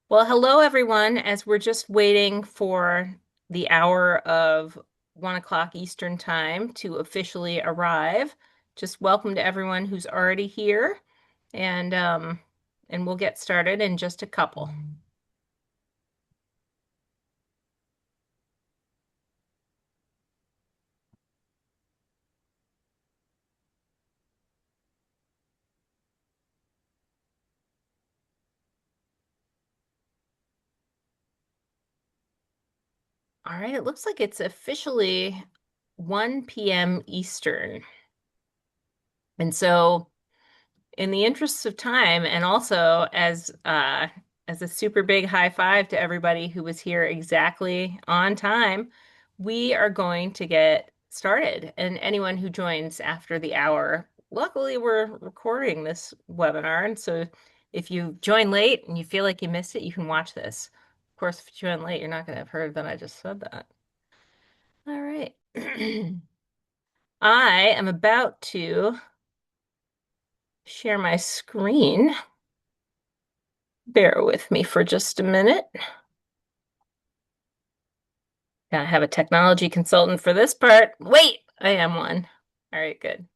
Well, hello everyone. As we're just waiting for the hour of 1 o'clock Eastern time to officially arrive, just welcome to everyone who's already here, and um, and we'll get started in just a couple. All right, it looks like it's officially 1 p.m. Eastern, and so, in the interests of time, and also as a super big high five to everybody who was here exactly on time, we are going to get started. And anyone who joins after the hour, luckily we're recording this webinar, and so if you join late and you feel like you missed it, you can watch this. Of course, if you join late, you're not going to have heard that I just said that. All right. I am about to share my screen. Bear with me for just a minute. Gotta have a technology consultant for this part. Wait, I am one. All right, good.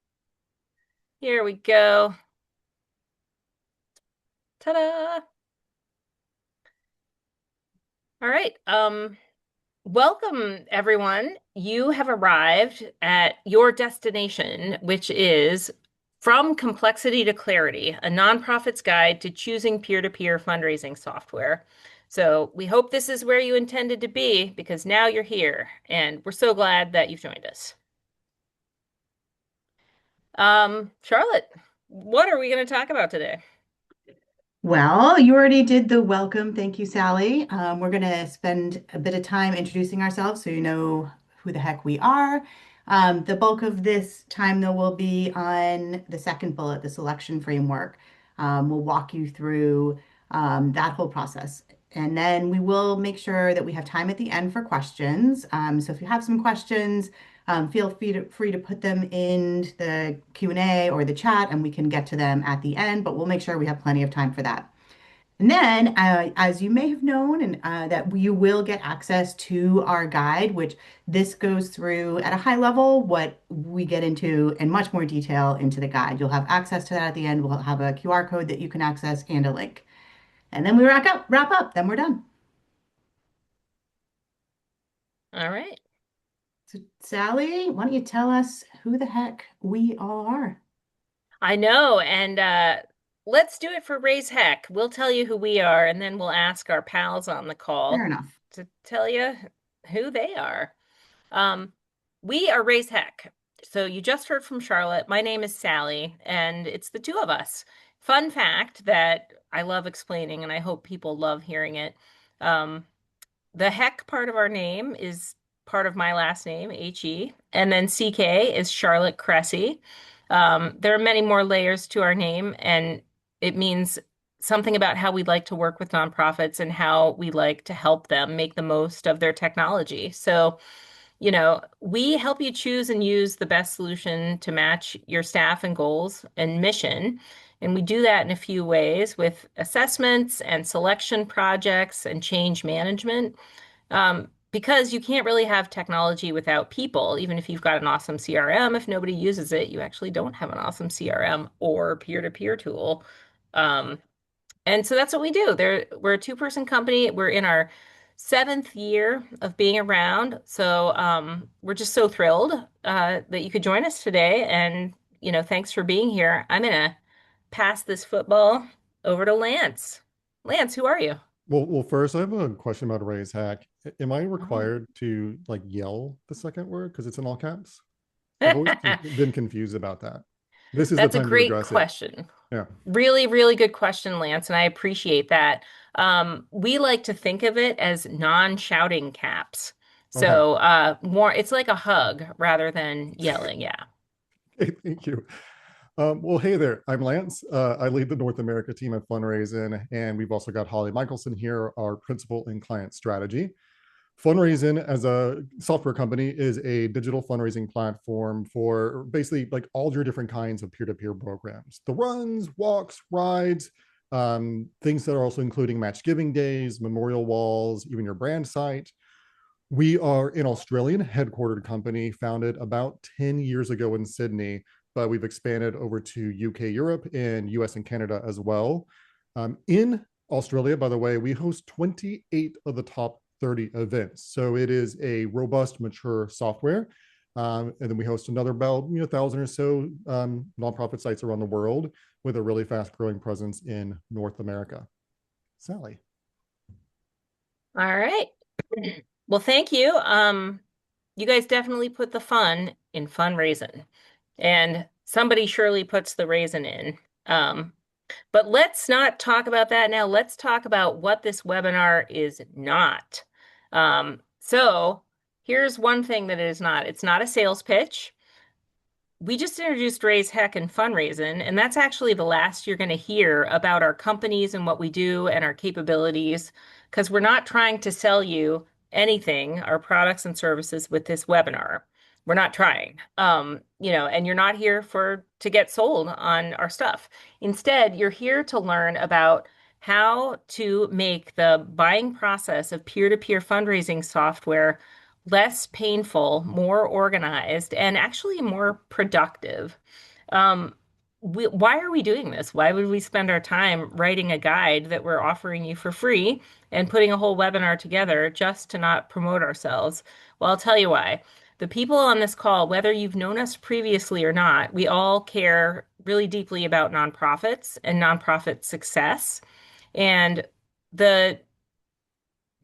Here we go. Ta-da! All right. Welcome everyone. You have arrived at your destination, which is From Complexity to Clarity, a nonprofit's guide to choosing peer-to-peer fundraising software. So we hope this is where you intended to be because now you're here, and we're so glad that you've joined us. Charlotte, what are we going to talk about today? Well, you already did the welcome. Thank you, Sally. We're going to spend a bit of time introducing ourselves so you know who the heck we are. The bulk of this time, though, will be on the second bullet, the selection framework. We'll walk you through that whole process. And then we will make sure that we have time at the end for questions. So if you have some questions, feel free to put them in the Q&A or the chat, and we can get to them at the end, but we'll make sure we have plenty of time for that. And then, as you may have known, and that you will get access to our guide, which this goes through at a high level what we get into in much more detail into the guide. You'll have access to that at the end. We'll have a QR code that you can access and a link. And then we wrap up, then we're done. All right. So, Sally, why don't you tell us who the heck we all are? I know, and let's do it for Raise Heck. We'll tell you who we are, and then we'll ask our pals on the Fair call enough. to tell you who they are. Um, we are Raise Heck. So you just heard from Charlotte. My name is Sally, and it's the two of us. Fun fact that I love explaining, and I hope people love hearing it. Um, The Heck part of our name is part of my last name, H-E, and then CK is Charlotte Cressy. There are many more layers to our name, and it means something about how we like to work with nonprofits and how we like to help them make the most of their technology. So, we help you choose and use the best solution to match your staff and goals and mission. And we do that in a few ways with assessments and selection projects and change management. Because you can't really have technology without people. Even if you've got an awesome CRM, if nobody uses it, you actually don't have an awesome CRM or peer-to-peer tool. Um, and so that's what we do. We're a two-person company. We're in our seventh year of being around. So we're just so thrilled that you could join us today. And, thanks for being here. I'm gonna pass this football over to Lance. Lance, who are you? Well, first, I have a question about Raise Hack. Am I Oh. required to like yell the second word because it's in all caps? I've always been confused about that. This is the That's a time to great address it. question. Yeah. Really, really good question, Lance, and I appreciate that. We like to think of it as non-shouting caps. Okay. So, more, it's like a hug rather than yelling. Yeah. Okay, thank you. Well, hey there. I'm Lance. I lead the North America team at Fundraising, and we've also got Holly Michelson here, our principal in client strategy. Fundraising as a software company is a digital fundraising platform for basically like all your different kinds of peer-to-peer programs. The runs, walks, rides, things that are also including match giving days, memorial walls, even your brand site. We are an Australian headquartered company founded about 10 years ago in Sydney, but we've expanded over to UK, Europe, and US and Canada as well. In Australia, by the way, we host 28 of the top 30 events. So it is a robust, mature software. And then we host another about 1,000 or so nonprofit sites around the world with a really fast growing presence in North America. Sally. All right. Well, thank you. You guys definitely put the fun in fundraising, and somebody surely puts the raisin in. Um, but let's not talk about that now. Let's talk about what this webinar is not. So here's one thing that it is not. It's not a sales pitch. We just introduced Raise Heck and Funraisin, and that's actually the last you're going to hear about our companies and what we do and our capabilities, because we're not trying to sell you anything, our products and services with this webinar. We're not trying. And you're not here to get sold on our stuff. Instead, you're here to learn about how to make the buying process of peer-to-peer fundraising software less painful, more organized, and actually more productive. Um, why are we doing this? Why would we spend our time writing a guide that we're offering you for free and putting a whole webinar together just to not promote ourselves? Well, I'll tell you why. The people on this call, whether you've known us previously or not, we all care really deeply about nonprofits and nonprofit success. And the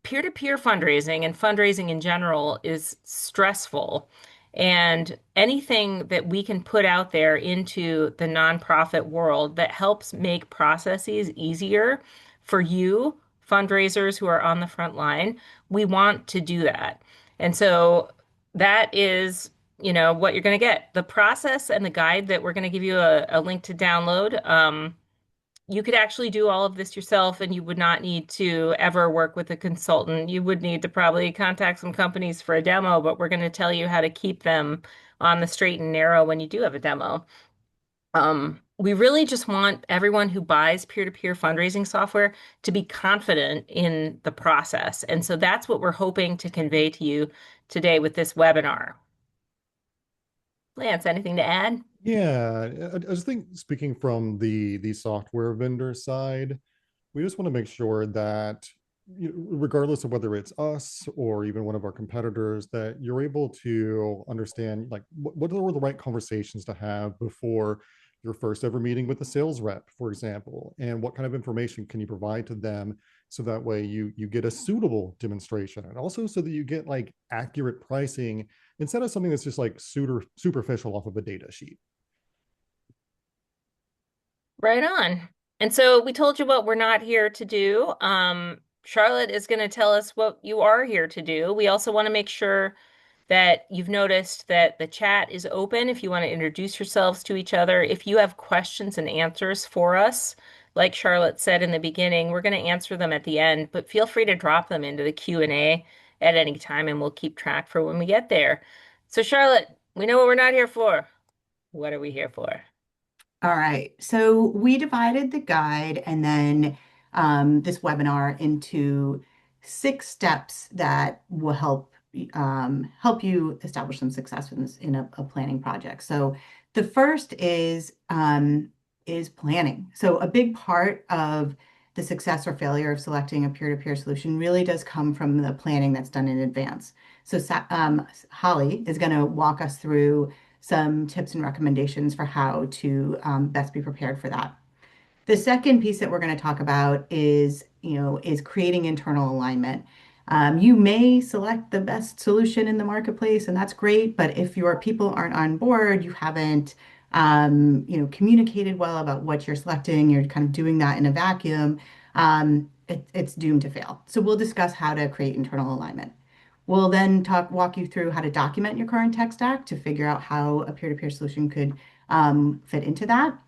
peer-to-peer fundraising and fundraising in general is stressful. And anything that we can put out there into the nonprofit world that helps make processes easier for you, fundraisers who are on the front line, we want to do that. And so that is, what you're going to get. The process and the guide that we're going to give you a link to download. You could actually do all of this yourself and you would not need to ever work with a consultant. You would need to probably contact some companies for a demo, but we're going to tell you how to keep them on the straight and narrow when you do have a demo. We really just want everyone who buys peer-to-peer fundraising software to be confident in the process. And so that's what we're hoping to convey to you today with this webinar. Lance, anything to add? Yeah, I just think speaking from the software vendor side, we just want to make sure that regardless of whether it's us or even one of our competitors, that you're able to understand like what are the right conversations to have before your first ever meeting with a sales rep, for example, and what kind of information can you provide to them so that way you get a suitable demonstration, and also so that you get like accurate pricing instead of something that's just like superficial off of a data sheet. Right on. And so we told you what we're not here to do. Charlotte is going to tell us what you are here to do. We also want to make sure that you've noticed that the chat is open if you want to introduce yourselves to each other. If you have questions and answers for us, like Charlotte said in the beginning, we're going to answer them at the end, but feel free to drop them into the Q&A at any time and we'll keep track for when we get there. So Charlotte, we know what we're not here for. What are we here for? All right. So we divided the guide and then this webinar into 6 steps that will help you establish some success in a planning project. So the first is planning. So a big part of the success or failure of selecting a peer-to-peer solution really does come from the planning that's done in advance. So Holly is going to walk us through some tips and recommendations for how to best be prepared for that. The second piece that we're going to talk about is creating internal alignment. You may select the best solution in the marketplace, and that's great. But if your people aren't on board, you haven't, communicated well about what you're selecting, you're kind of doing that in a vacuum, it's doomed to fail. So we'll discuss how to create internal alignment. We'll then walk you through how to document your current tech stack to figure out how a peer-to-peer solution could fit into that.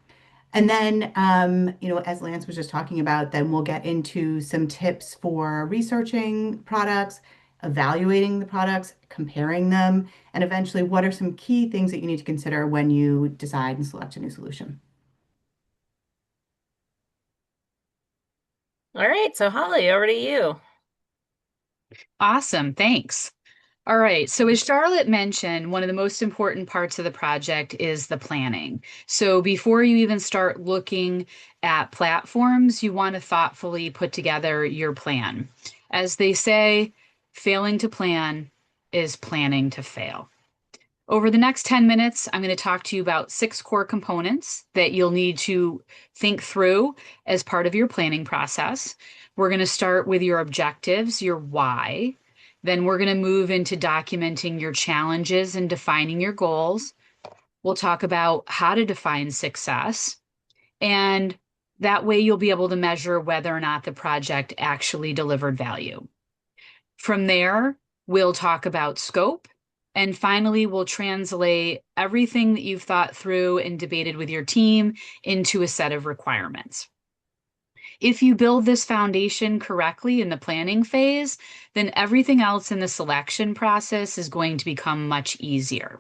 And then, as Lance was just talking about, then we'll get into some tips for researching products, evaluating the products, comparing them, and eventually, what are some key things that you need to consider when you decide and select a new solution. All right, so Holly, over to you. Awesome. Thanks. All right. So, as Charlotte mentioned, one of the most important parts of the project is the planning. So, before you even start looking at platforms, you want to thoughtfully put together your plan. As they say, failing to plan is planning to fail. Over the next 10 minutes, I'm going to talk to you about six core components that you'll need to think through as part of your planning process. We're going to start with your objectives, your why. Then we're going to move into documenting your challenges and defining your goals. We'll talk about how to define success. And that way you'll be able to measure whether or not the project actually delivered value. From there, we'll talk about scope. And finally, we'll translate everything that you've thought through and debated with your team into a set of requirements. If you build this foundation correctly in the planning phase, then everything else in the selection process is going to become much easier.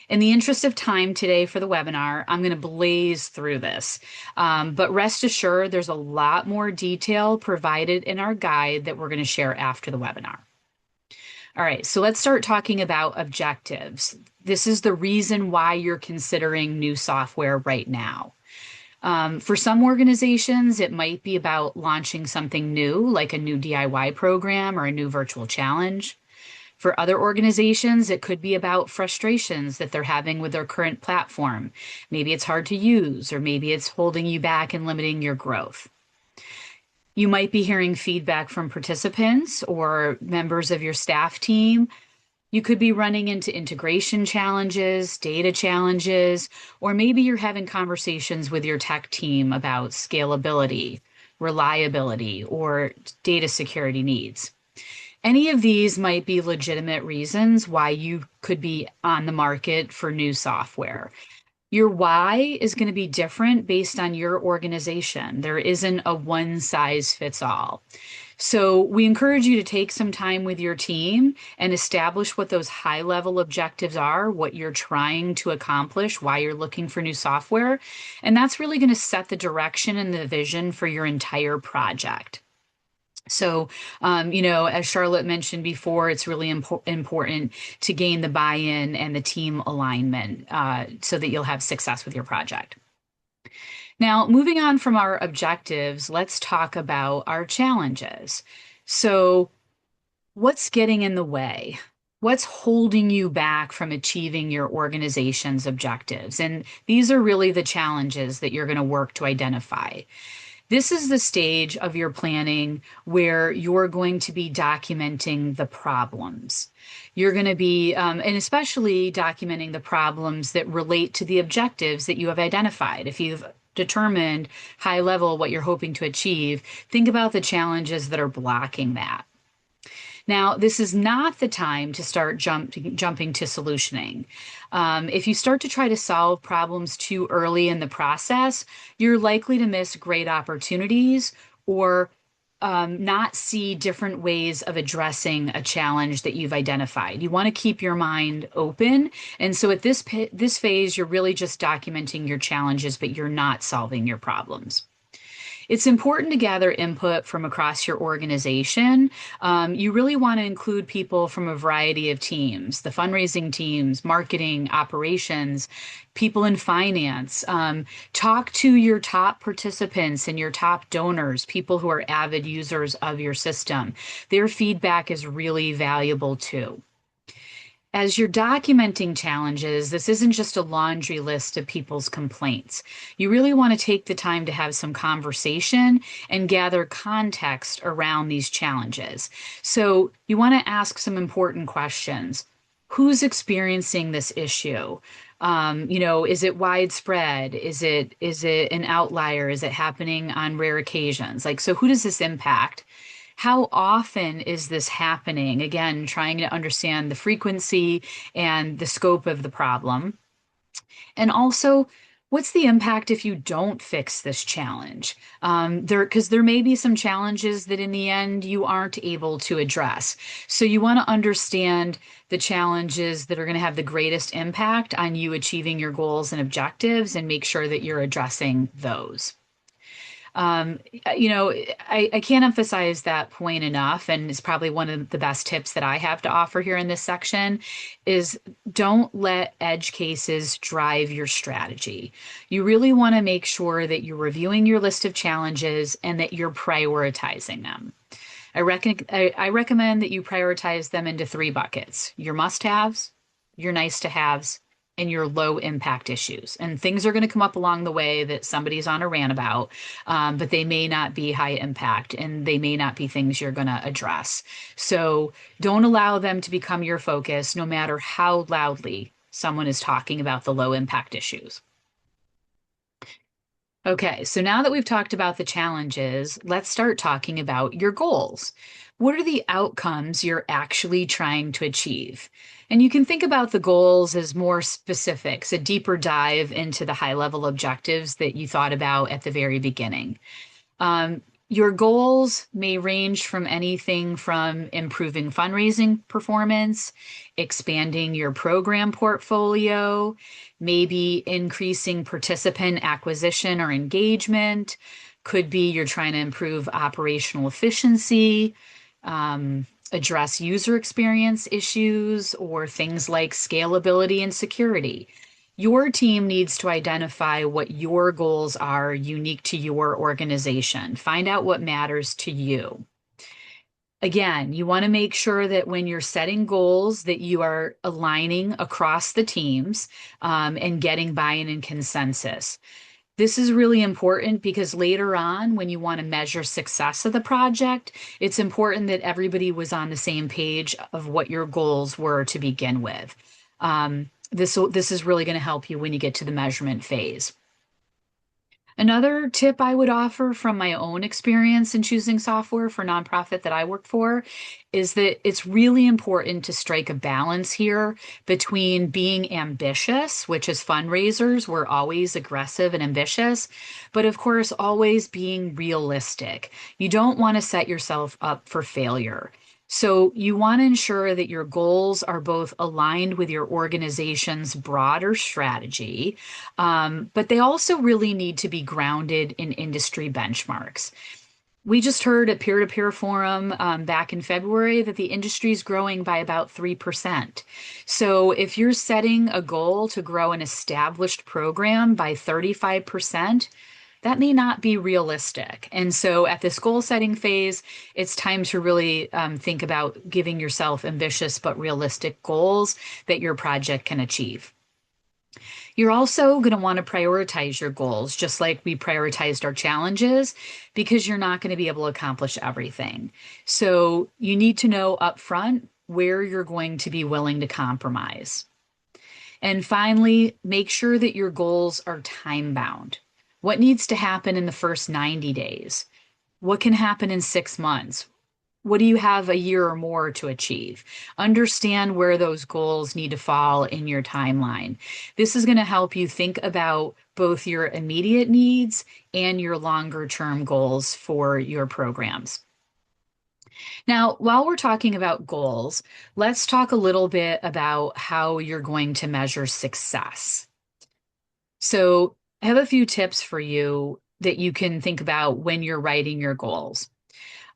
In the interest of time today for the webinar, I'm going to blaze through this. But rest assured, there's a lot more detail provided in our guide that we're going to share after the webinar. All right, so let's start talking about objectives. This is the reason why you're considering new software right now. For some organizations, it might be about launching something new, like a new DIY program or a new virtual challenge. For other organizations, it could be about frustrations that they're having with their current platform. Maybe it's hard to use, or maybe it's holding you back and limiting your growth. You might be hearing feedback from participants or members of your staff team. You could be running into integration challenges, data challenges, or maybe you're having conversations with your tech team about scalability, reliability, or data security needs. Any of these might be legitimate reasons why you could be on the market for new software. Your why is going to be different based on your organization. There isn't a one size fits all. So we encourage you to take some time with your team and establish what those high level objectives are, what you're trying to accomplish, why you're looking for new software. And that's really going to set the direction and the vision for your entire project. So, as Charlotte mentioned before, it's really important to gain the buy-in and the team alignment so that you'll have success with your project. Now, moving on from our objectives, let's talk about our challenges. So, what's getting in the way? What's holding you back from achieving your organization's objectives? And these are really the challenges that you're going to work to identify. This is the stage of your planning where you're going to be documenting the problems. You're going to be, and especially documenting the problems that relate to the objectives that you have identified. If you've determined high level what you're hoping to achieve, think about the challenges that are blocking that. Now, this is not the time to start jumping to solutioning. If you start to try to solve problems too early in the process, you're likely to miss great opportunities or not see different ways of addressing a challenge that you've identified. You want to keep your mind open. And so at this phase, you're really just documenting your challenges, but you're not solving your problems. It's important to gather input from across your organization. You really want to include people from a variety of teams, the fundraising teams, marketing, operations, people in finance. Talk to your top participants and your top donors, people who are avid users of your system. Their feedback is really valuable too. As you're documenting challenges, this isn't just a laundry list of people's complaints. You really want to take the time to have some conversation and gather context around these challenges. So you want to ask some important questions. Who's experiencing this issue? Is it widespread? Is it an outlier? Is it happening on rare occasions? So who does this impact? How often is this happening? Again, trying to understand the frequency and the scope of the problem. And also, what's the impact if you don't fix this challenge? Because there may be some challenges that in the end you aren't able to address. So you want to understand the challenges that are going to have the greatest impact on you achieving your goals and objectives and make sure that you're addressing those. Um, I can't emphasize that point enough, and it's probably one of the best tips that I have to offer here in this section is don't let edge cases drive your strategy. You really want to make sure that you're reviewing your list of challenges and that you're prioritizing them. I recommend that you prioritize them into three buckets: your must-haves, your nice-to-haves, and your low impact issues. And things are going to come up along the way that somebody's on a rant about, but they may not be high impact and they may not be things you're going to address. So don't allow them to become your focus, no matter how loudly someone is talking about the low impact issues. Okay, so now that we've talked about the challenges, let's start talking about your goals. What are the outcomes you're actually trying to achieve? And you can think about the goals as more specifics, a deeper dive into the high level objectives that you thought about at the very beginning. Your goals may range from anything from improving fundraising performance, expanding your program portfolio, maybe increasing participant acquisition or engagement. Could be you're trying to improve operational efficiency, address user experience issues, or things like scalability and security. Your team needs to identify what your goals are unique to your organization. Find out what matters to you. Again, you want to make sure that when you're setting goals that you are aligning across the teams and getting buy-in and consensus. This is really important because later on, when you want to measure success of the project, it's important that everybody was on the same page of what your goals were to begin with. This is really going to help you when you get to the measurement phase. Another tip I would offer from my own experience in choosing software for nonprofit that I work for is that it's really important to strike a balance here between being ambitious, which as fundraisers, we're always aggressive and ambitious, but of course, always being realistic. You don't want to set yourself up for failure. So you want to ensure that your goals are both aligned with your organization's broader strategy, but they also really need to be grounded in industry benchmarks. We just heard at Peer-to-Peer Forum back in February that the industry is growing by about 3%. So if you're setting a goal to grow an established program by 35%, that may not be realistic. And so at this goal setting phase, it's time to really think about giving yourself ambitious but realistic goals that your project can achieve. You're also going to want to prioritize your goals, just like we prioritized our challenges, because you're not going to be able to accomplish everything. So you need to know upfront where you're going to be willing to compromise. And finally, make sure that your goals are time bound. What needs to happen in the first 90 days? What can happen in 6 months? What do you have a year or more to achieve? Understand where those goals need to fall in your timeline. This is going to help you think about both your immediate needs and your longer term goals for your programs. Now, while we're talking about goals, let's talk a little bit about how you're going to measure success. So I have a few tips for you that you can think about when you're writing your goals.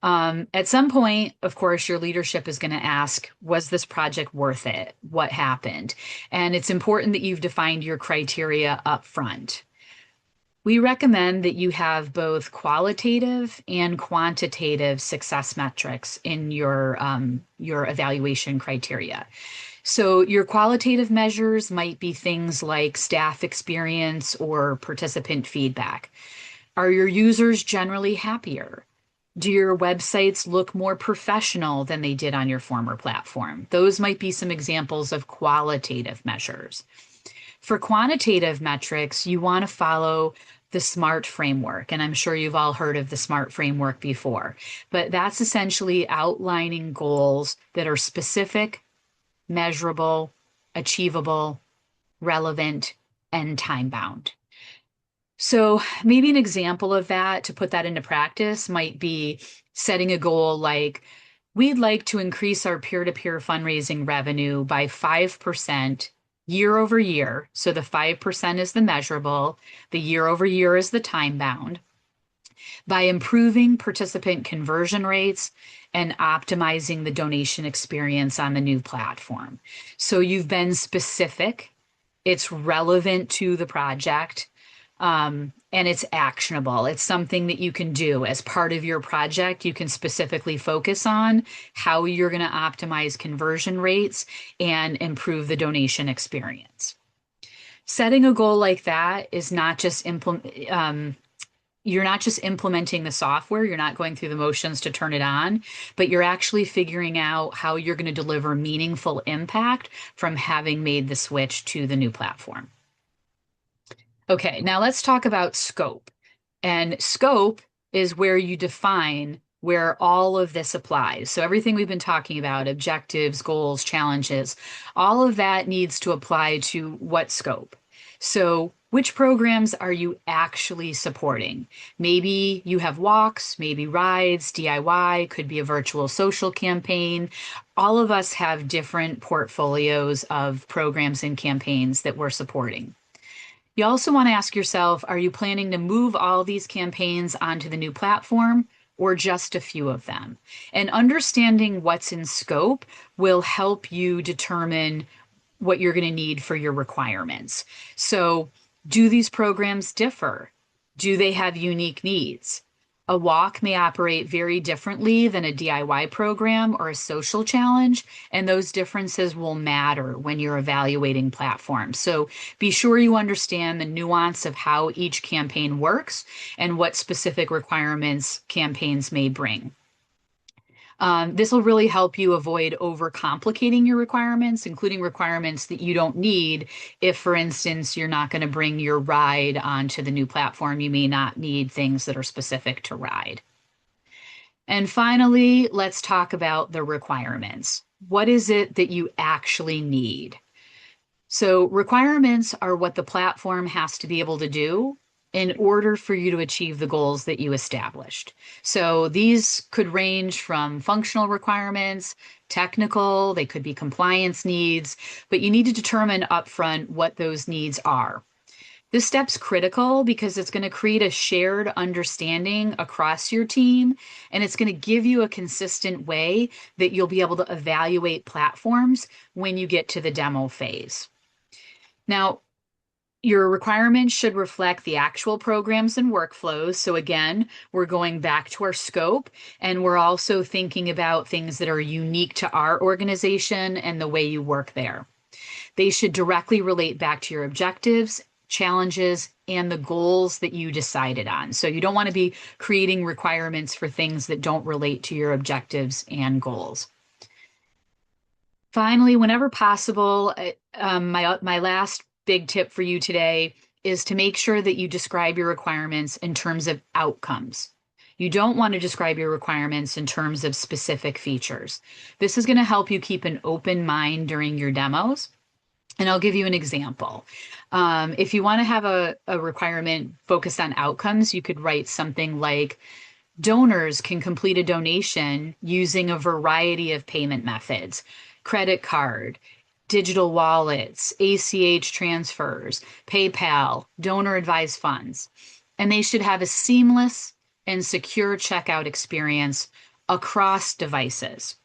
At some point, of course, your leadership is going to ask, was this project worth it? What happened? And it's important that you've defined your criteria up front. We recommend that you have both qualitative and quantitative success metrics in your evaluation criteria. So your qualitative measures might be things like staff experience or participant feedback. Are your users generally happier? Do your websites look more professional than they did on your former platform? Those might be some examples of qualitative measures. For quantitative metrics, you want to follow the SMART framework. And I'm sure you've all heard of the SMART framework before, but that's essentially outlining goals that are specific, measurable, achievable, relevant, and time bound. So maybe an example of that to put that into practice might be setting a goal like, we'd like to increase our peer-to-peer fundraising revenue by 5% year over year. So the 5% is the measurable, the year over year is the time bound. by improving participant conversion rates and optimizing the donation experience on the new platform. So you've been specific, it's relevant to the project, and it's actionable. It's something that you can do as part of your project. You can specifically focus on how you're going to optimize conversion rates and improve the donation experience. Setting a goal like that is not just you're not just implementing the software, you're not going through the motions to turn it on, but you're actually figuring out how you're going to deliver meaningful impact from having made the switch to the new platform. Okay, now let's talk about scope. And scope is where you define where all of this applies. So everything we've been talking about, objectives, goals, challenges, all of that needs to apply to what scope? So which programs are you actually supporting? Maybe you have walks, maybe rides, DIY, could be a virtual social campaign. All of us have different portfolios of programs and campaigns that we're supporting. You also want to ask yourself, are you planning to move all these campaigns onto the new platform or just a few of them? And understanding what's in scope will help you determine what you're going to need for your requirements. So, do these programs differ? Do they have unique needs? A walk may operate very differently than a DIY program or a social challenge, and those differences will matter when you're evaluating platforms. So be sure you understand the nuance of how each campaign works and what specific requirements campaigns may bring. This will really help you avoid overcomplicating your requirements, including requirements that you don't need. If, for instance, you're not going to bring your ride onto the new platform, you may not need things that are specific to ride. And finally, let's talk about the requirements. What is it that you actually need? So requirements are what the platform has to be able to do in order for you to achieve the goals that you established. So these could range from functional requirements, technical, they could be compliance needs, but you need to determine upfront what those needs are. This step's critical because it's going to create a shared understanding across your team, and it's going to give you a consistent way that you'll be able to evaluate platforms when you get to the demo phase. Now, your requirements should reflect the actual programs and workflows. So again, we're going back to our scope, and we're also thinking about things that are unique to our organization and the way you work there. They should directly relate back to your objectives, challenges, and the goals that you decided on. So you don't want to be creating requirements for things that don't relate to your objectives and goals. Finally, whenever possible, my last big tip for you today is to make sure that you describe your requirements in terms of outcomes. You don't want to describe your requirements in terms of specific features. This is going to help you keep an open mind during your demos. And I'll give you an example. If you want to have a requirement focused on outcomes, you could write something like, donors can complete a donation using a variety of payment methods, credit card, digital wallets, ACH transfers, PayPal, donor advised funds. And they should have a seamless and secure checkout experience across devices.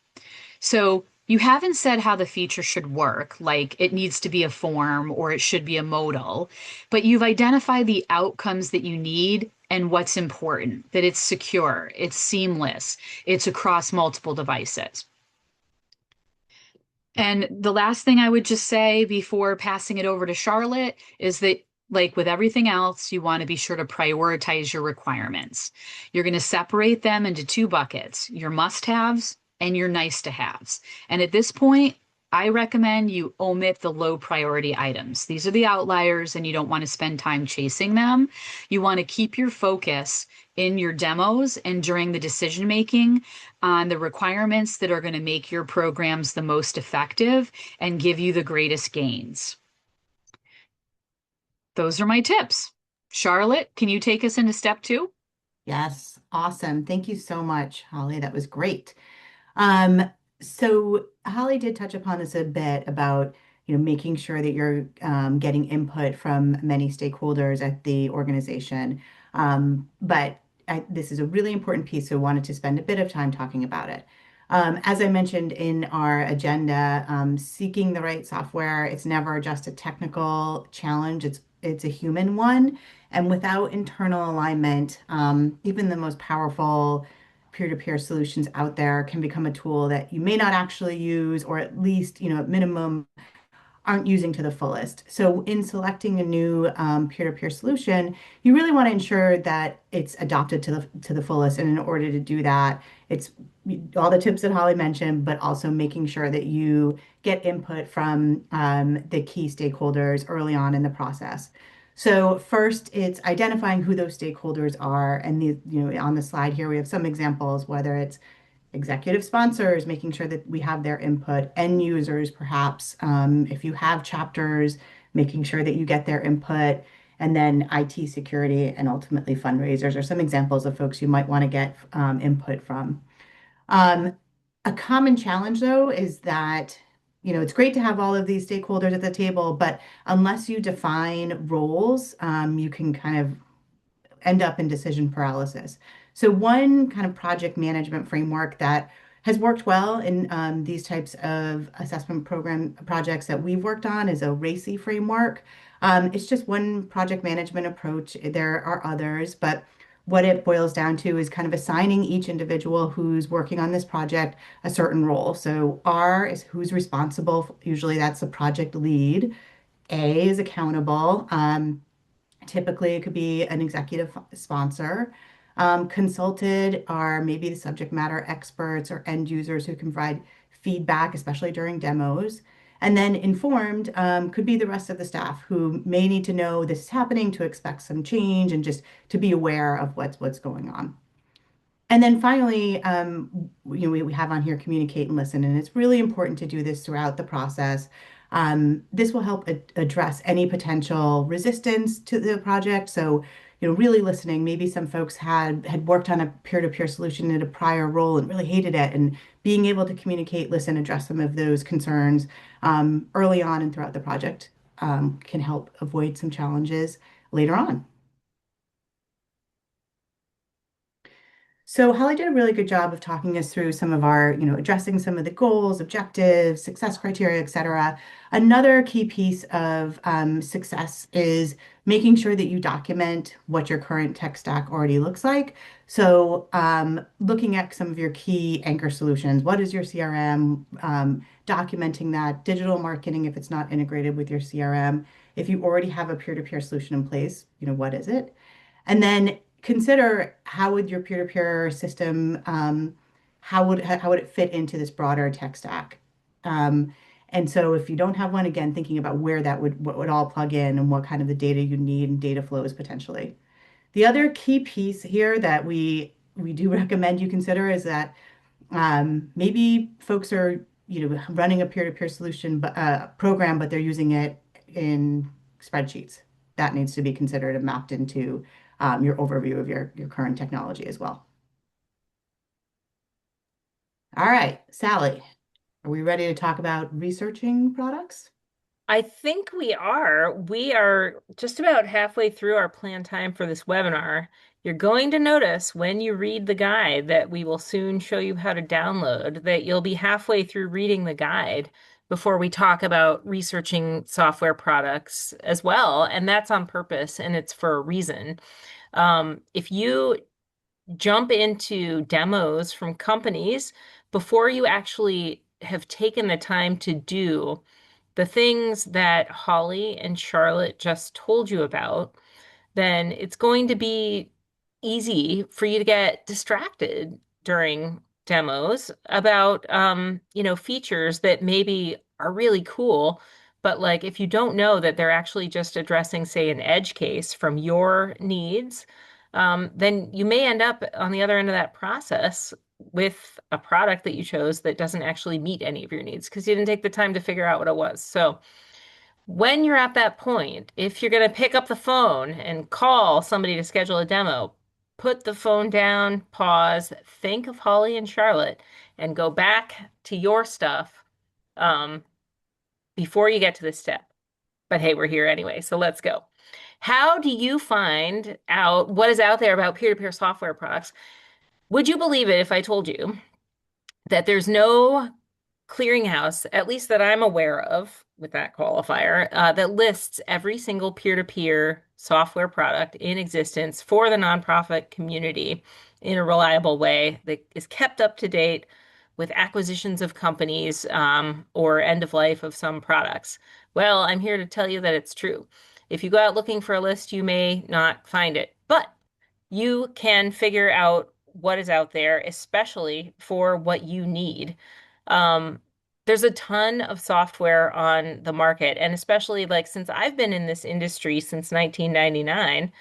So you haven't said how the feature should work, like it needs to be a form or it should be a modal, but you've identified the outcomes that you need and what's important, that it's secure, it's seamless, it's across multiple devices. And the last thing I would just say before passing it over to Charlotte is that, like with everything else, you want to be sure to prioritize your requirements. You're going to separate them into two buckets, your must-haves and your nice-to-haves. And at this point, I recommend you omit the low priority items. These are the outliers, and you don't want to spend time chasing them. You want to keep your focus in your demos and during the decision making on the requirements that are going to make your programs the most effective and give you the greatest gains. Those are my tips. Charlotte, can you take us into step 2? Yes, awesome. Thank you so much, Holly. That was great. Um, so Holly did touch upon this a bit about, making sure that you're getting input from many stakeholders at the organization. But this is a really important piece, so I wanted to spend a bit of time talking about it. As I mentioned in our agenda, seeking the right software, it's never just a technical challenge, it's a human one. And without internal alignment, even the most powerful peer-to-peer solutions out there can become a tool that you may not actually use, or at least, at minimum, aren't using to the fullest. So in selecting a new peer-to-peer solution, you really want to ensure that it's adopted to the fullest. And in order to do that, it's all the tips that Holly mentioned, but also making sure that you get input from the key stakeholders early on in the process. So first, it's identifying who those stakeholders are, and on the slide here we have some examples, whether it's executive sponsors, making sure that we have their input, end users, perhaps, if you have chapters, making sure that you get their input, and then IT security and ultimately fundraisers are some examples of folks you might want to get input from. Um, a common challenge, though, is that it's great to have all of these stakeholders at the table, but unless you define roles, you can kind of end up in decision paralysis. So one kind of project management framework that has worked well in these types of assessment program projects that we've worked on is a RACI framework. It's just one project management approach. There are others, but what it boils down to is kind of assigning each individual who's working on this project a certain role. So R is who's responsible. Usually that's the project lead. A is accountable. Typically, it could be an executive sponsor. Consulted are maybe the subject matter experts or end users who can provide feedback, especially during demos. And then informed could be the rest of the staff who may need to know this is happening, to expect some change, and just to be aware of what's going on. And then finally, we have on here communicate and listen, and it's really important to do this throughout the process. This will help address any potential resistance to the project. So, really listening. Maybe some folks had worked on a peer-to-peer solution in a prior role and really hated it, and being able to communicate, listen, address some of those concerns early on and throughout the project can help avoid some challenges later on. So Holly did a really good job of talking us through some of our, addressing some of the goals, objectives, success criteria, et cetera. Another key piece of success is making sure that you document what your current tech stack already looks like. So looking at some of your key anchor solutions, what is your CRM? Documenting that, digital marketing if it's not integrated with your CRM. If you already have a peer-to-peer solution in place, what is it? And then consider how would your peer-to-peer system, how would it fit into this broader tech stack? And so if you don't have one, again, thinking about what would all plug in and what kind of the data you need and data flows potentially. The other key piece here that we do recommend you consider is that maybe folks are running a peer-to-peer solution program, but they're using it in spreadsheets. That needs to be considered and mapped into your overview of your current technology as well. All right, Sally, are we ready to talk about researching products? I think we are. We are just about halfway through our planned time for this webinar. You're going to notice when you read the guide that we will soon show you how to download, that you'll be halfway through reading the guide before we talk about researching software products as well. And that's on purpose, and it's for a reason. If you jump into demos from companies before you actually have taken the time to do the things that Holly and Charlotte just told you about, then it's going to be easy for you to get distracted during demos about features that maybe are really cool. But like if you don't know that they're actually just addressing, say, an edge case from your needs, then you may end up on the other end of that process with a product that you chose that doesn't actually meet any of your needs because you didn't take the time to figure out what it was. So when you're at that point, if you're going to pick up the phone and call somebody to schedule a demo, put the phone down, pause, think of Holly and Charlotte, and go back to your stuff um, before you get to this step. But hey, we're here anyway, so let's go. How do you find out what is out there about peer-to-peer software products? Would you believe it if I told you that there's no clearinghouse, at least that I'm aware of with that qualifier, that lists every single peer-to-peer software product in existence for the nonprofit community in a reliable way that is kept up to date with acquisitions of companies or end of life of some products? Well, I'm here to tell you that it's true. If you go out looking for a list, you may not find it, but you can figure out what is out there, especially for what you need. Um, there's a ton of software on the market, and especially like since I've been in this industry since 1999,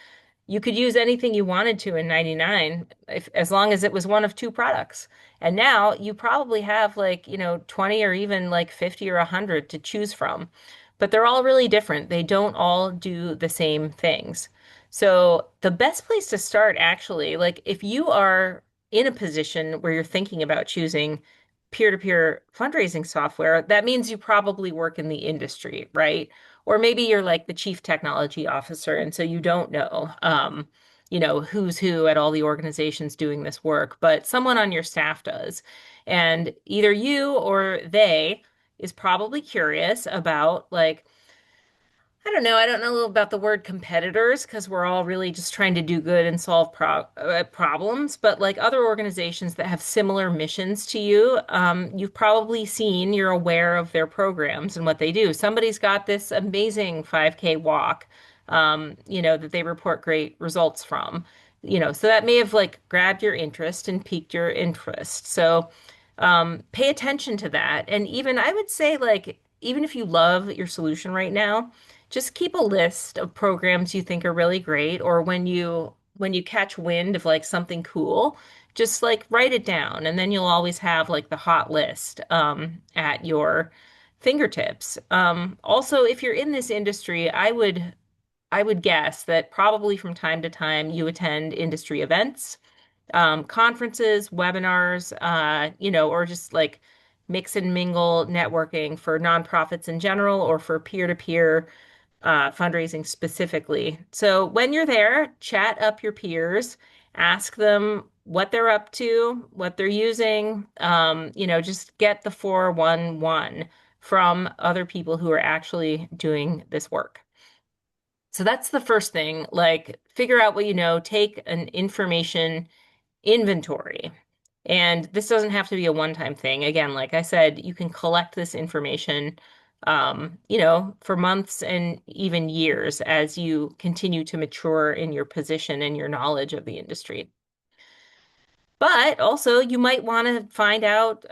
you could use anything you wanted to in 99 as long as it was one of two products. And now you probably have like, 20 or even like 50 or 100 to choose from. But they're all really different. They don't all do the same things. So the best place to start actually, like if you are in a position where you're thinking about choosing peer-to-peer fundraising software, that means you probably work in the industry, right? Or maybe you're like the chief technology officer, and so you don't know, who's who at all the organizations doing this work, but someone on your staff does. And either you or they is probably curious about like, I don't know. I don't know about the word competitors because we're all really just trying to do good and solve problems. But like other organizations that have similar missions to you, you've probably seen, you're aware of their programs and what they do. Somebody's got this amazing 5K walk, that they report great results from, so that may have like grabbed your interest and piqued your interest. So pay attention to that. And even I would say like, even if you love your solution right now, just keep a list of programs you think are really great, or when you catch wind of like something cool, just like write it down, and then you'll always have like the hot list at your fingertips. Also, if you're in this industry, I would guess that probably from time to time you attend industry events, conferences, webinars, or just like mix and mingle networking for nonprofits in general or for peer-to-peer fundraising specifically. So when you're there, chat up your peers, ask them what they're up to, what they're using, just get the 411 from other people who are actually doing this work. So that's the first thing, like figure out what you know, take an information inventory. And this doesn't have to be a one-time thing. Again, like I said, you can collect this information, for months and even years as you continue to mature in your position and your knowledge of the industry. But also, you might want to find out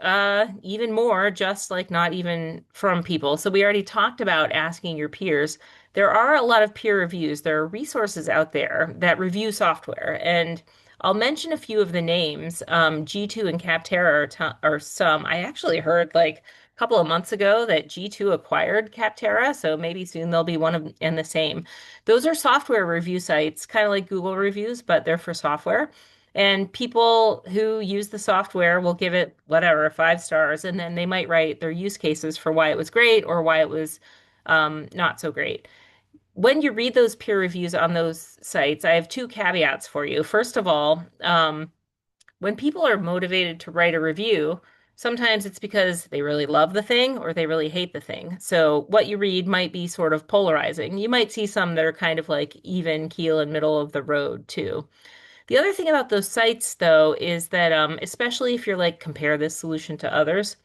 even more, just like not even from people. So, we already talked about asking your peers. There are a lot of peer reviews. There are resources out there that review software. And I'll mention a few of the names. G2 and Capterra are some. I actually heard like a couple of months ago that G2 acquired Capterra. So, maybe soon they'll be one of and the same. Those are software review sites, kind of like Google reviews, but they're for software. And people who use the software will give it whatever, 5 stars, and then they might write their use cases for why it was great or why it was not so great. When you read those peer reviews on those sites, I have two caveats for you. First of all, when people are motivated to write a review, sometimes it's because they really love the thing or they really hate the thing. So what you read might be sort of polarizing. You might see some that are kind of like even keel and middle of the road too. The other thing about those sites, though, is that especially if you're like compare this solution to others,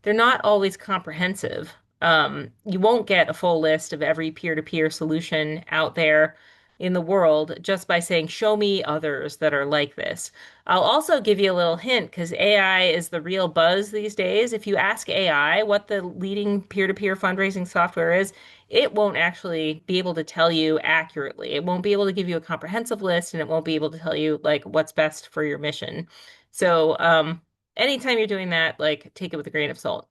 they're not always comprehensive. You won't get a full list of every peer-to-peer solution out there in the world just by saying, show me others that are like this. I'll also give you a little hint because AI is the real buzz these days. If you ask AI what the leading peer-to-peer fundraising software is, it won't actually be able to tell you accurately. It won't be able to give you a comprehensive list, and it won't be able to tell you like what's best for your mission. So, anytime you're doing that, like take it with a grain of salt.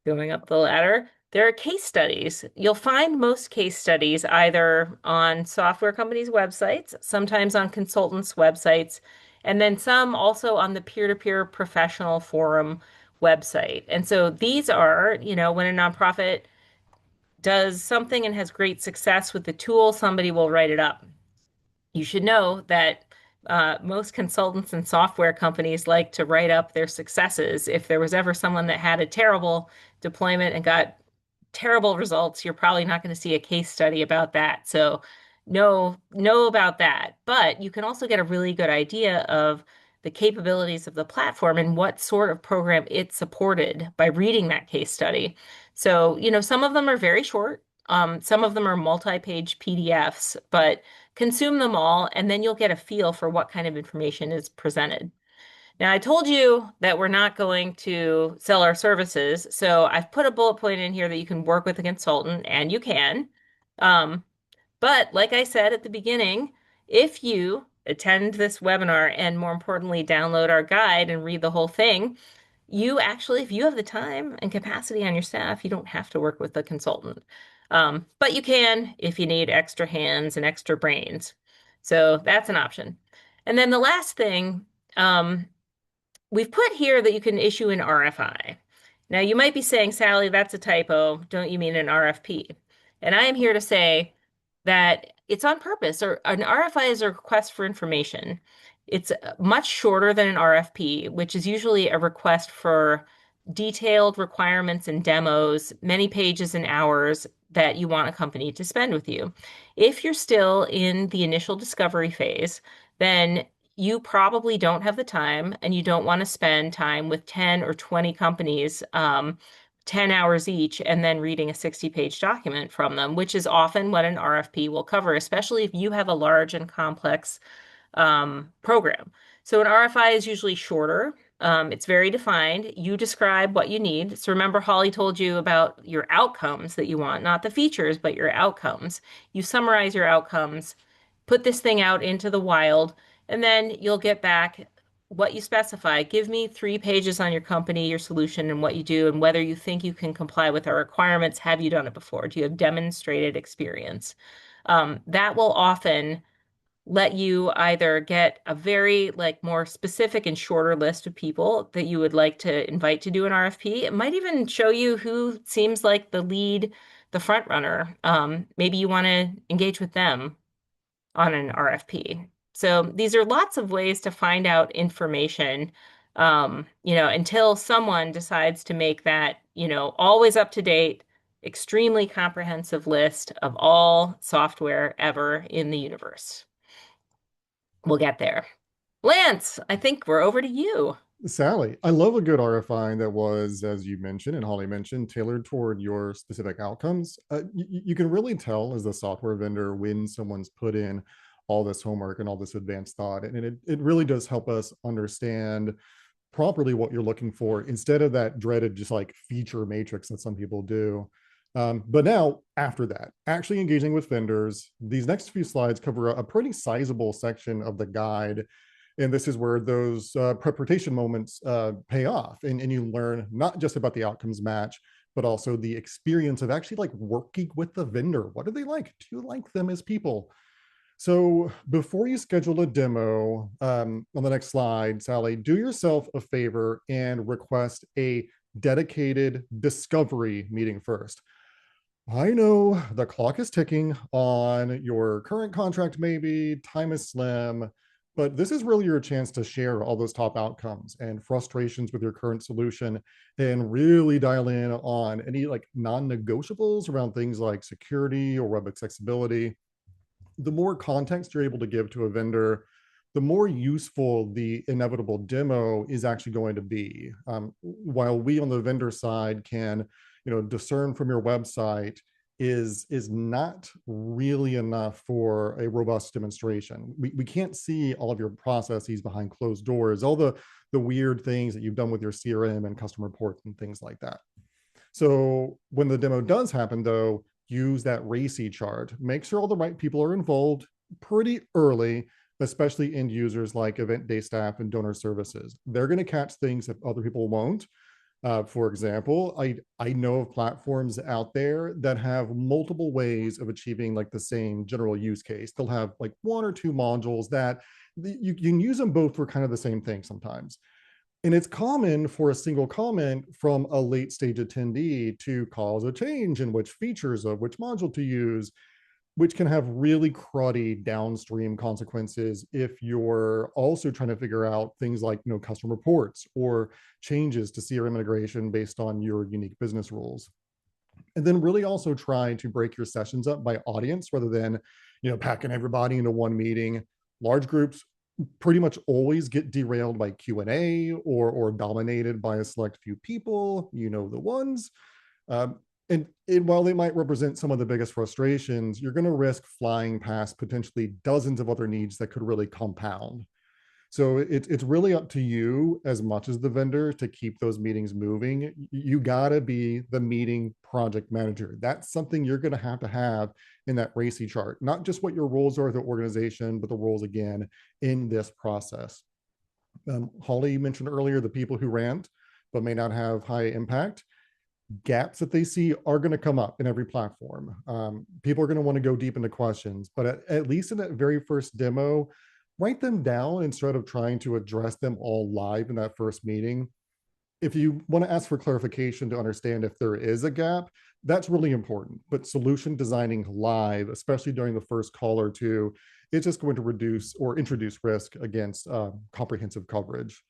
Going up the ladder, there are case studies. You'll find most case studies either on software companies' websites, sometimes on consultants' websites, and then some also on the peer-to-peer professional forum website. And so these are, when a nonprofit does something and has great success with the tool, somebody will write it up. You should know that most consultants and software companies like to write up their successes. If there was ever someone that had a terrible deployment and got terrible results, you're probably not going to see a case study about that. So know about that. But you can also get a really good idea of the capabilities of the platform and what sort of program it supported by reading that case study. So, some of them are very short. Some of them are multi-page PDFs, but consume them all, and then you'll get a feel for what kind of information is presented. Now, I told you that we're not going to sell our services, so I've put a bullet point in here that you can work with a consultant, and you can. Um, but like I said at the beginning, if you attend this webinar and more importantly, download our guide and read the whole thing, you actually, if you have the time and capacity on your staff, you don't have to work with a consultant. But you can if you need extra hands and extra brains. So that's an option. And then the last thing, we've put here that you can issue an RFI. Now, you might be saying, Sally, that's a typo. Don't you mean an RFP? And I am here to say that it's on purpose, or an RFI is a request for information. It's much shorter than an RFP, which is usually a request for detailed requirements and demos, many pages and hours that you want a company to spend with you. If you're still in the initial discovery phase, then you probably don't have the time and you don't want to spend time with 10 or 20 companies, 10 hours each, and then reading a 60-page document from them, which is often what an RFP will cover, especially if you have a large and complex program. So an RFI is usually shorter. It's very defined. You describe what you need. So remember, Holly told you about your outcomes that you want, not the features, but your outcomes. You summarize your outcomes, put this thing out into the wild, and then you'll get back what you specify. Give me 3 pages on your company, your solution, and what you do, and whether you think you can comply with our requirements. Have you done it before? Do you have demonstrated experience? That will often let you either get a very more specific and shorter list of people that you would like to invite to do an RFP. It might even show you who seems like the lead, the front runner. Maybe you want to engage with them on an RFP. So these are lots of ways to find out information, until someone decides to make that, always up to date, extremely comprehensive list of all software ever in the universe. We'll get there. Lance, I think we're over to you. Sally, I love a good RFI that was, as you mentioned and Holly mentioned, tailored toward your specific outcomes. You can really tell as a software vendor when someone's put in all this homework and all this advanced thought. And it really does help us understand properly what you're looking for instead of that dreaded just like feature matrix that some people do. But now, after that, actually engaging with vendors, these next few slides cover a pretty sizable section of the guide. And this is where those preparation moments pay off. And you learn not just about the outcomes match, but also the experience of actually like working with the vendor. What are they like? Do you like them as people? So before you schedule a demo, on the next slide, Sally, do yourself a favor and request a dedicated discovery meeting first. I know the clock is ticking on your current contract, maybe time is slim, but this is really your chance to share all those top outcomes and frustrations with your current solution and really dial in on any like non-negotiables around things like security or web accessibility. The more context you're able to give to a vendor, the more useful the inevitable demo is actually going to be. While we on the vendor side can, discern from your website is not really enough for a robust demonstration. We can't see all of your processes behind closed doors, all the weird things that you've done with your CRM and customer reports and things like that. So when the demo does happen, though, use that RACI chart. Make sure all the right people are involved pretty early, especially end users like event day staff and donor services. They're going to catch things that other people won't. For example, I know of platforms out there that have multiple ways of achieving like the same general use case. They'll have like 1 or 2 modules that you can use them both for kind of the same thing sometimes. And it's common for a single comment from a late stage attendee to cause a change in which features of which module to use, which can have really cruddy downstream consequences if you're also trying to figure out things like customer reports or changes to CRM integration based on your unique business rules. And then really also try to break your sessions up by audience rather than packing everybody into one meeting. Large groups pretty much always get derailed by Q&A or dominated by a select few people, the ones. Um, and while they might represent some of the biggest frustrations, you're going to risk flying past potentially dozens of other needs that could really compound. So it's really up to you as much as the vendor to keep those meetings moving. You got to be the meeting project manager. That's something you're going to have in that RACI chart, not just what your roles are at the organization, but the roles again in this process. Holly, you mentioned earlier the people who rant but may not have high impact. Gaps that they see are going to come up in every platform. People are going to want to go deep into questions, but at least in that very first demo, write them down instead of trying to address them all live in that first meeting. If you want to ask for clarification to understand if there is a gap, that's really important. But solution designing live, especially during the first call or two, it's just going to reduce or introduce risk against comprehensive coverage.